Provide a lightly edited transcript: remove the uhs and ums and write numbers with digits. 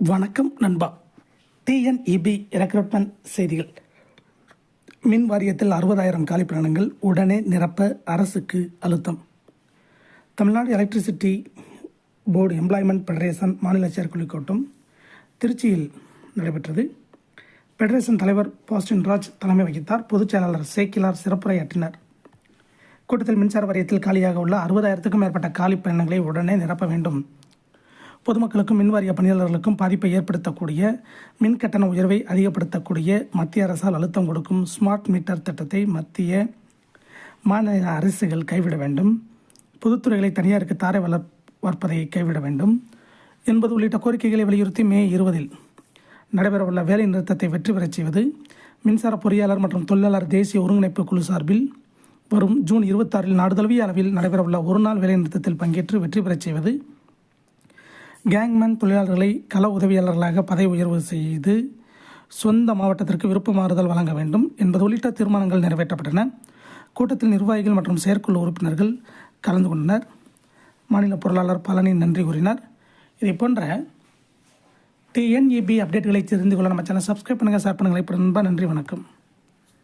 வணக்கம் நண்பா. TNEB recruitment செய்திகள். மின் வாரியத்தில் 60,000 காலி பணியிடங்கள் உடனே நிரப்ப அரசுக்கு அழுத்தம். Tamil Nadu electricity board employment federation மாநில செயற்குழு கூட்டம் திருச்சியில் நடைபெற்றது. ஃபெடரேஷன் தலைவர் பாஸ்டின் ராஜ் தலைமை வகித்தார். பொதுச் செயலாளர் சேக்கிலார் சிறப்புரையாற்றினார். கூட்டத்தில் மின்சார வாரியத்தில் காலியாக உள்ள 60,000க்கும் மேற்பட்ட காலி பணியிடங்களை உடனே நிரப்ப வேண்டும். பொதுமக்களுக்கும் மின்வாரிய பணியாளர்களுக்கும் பாதிப்பை ஏற்படுத்தக்கூடிய மின் கட்டண உயர்வை அதிகப்படுத்தக்கூடிய மத்திய அரசால் அழுத்தம் கொடுக்கும் ஸ்மார்ட் மீட்டர் திட்டத்தை மத்திய மாநில அரசுகள் கைவிட வேண்டும். பொதுத்துறைகளை தனியாருக்கு தாரை வளர்ப்பதை கைவிட வேண்டும் என்பது உள்ளிட்ட கோரிக்கைகளை வலியுறுத்தி மே 20 நடைபெறவுள்ள வேலை நிறுத்தத்தை வெற்றி பெறச் செய்வது. மின்சார பொறியாளர் மற்றும் தொழிலாளர் தேசிய ஒருங்கிணைப்பு குழு சார்பில் வரும் ஜூன் 26 நாடு தழுவிய அளவில் நடைபெறவுள்ள ஒருநாள் வேலை நிறுத்தத்தில் பங்கேற்று வெற்றி பெறச் செய்வது. கேங்மேன் தொழிலாளர்களை கள உதவியாளர்களாக பதவி உயர்வு செய்து சொந்த மாவட்டத்திற்கு விருப்ப மாறுதல் வழங்க வேண்டும் என்பது உள்ளிட்ட தீர்மானங்கள் நிறைவேற்றப்பட்டன. கூட்டத்தில் நிர்வாகிகள் மற்றும் செயற்குழு உறுப்பினர்கள் கலந்து கொண்டனர். மாநில பொருளாளர் பழனி நன்றி கூறினார். இதை போன்ற டிஎன்இபி அப்டேட்டுகளை தெரிந்து கொள்ள நம்ம சேனல் சப்ஸ்கிரைப் பண்ணுங்கள், ஷேர் பண்ணுங்கள். இப்போ நண்பா, நன்றி, வணக்கம்.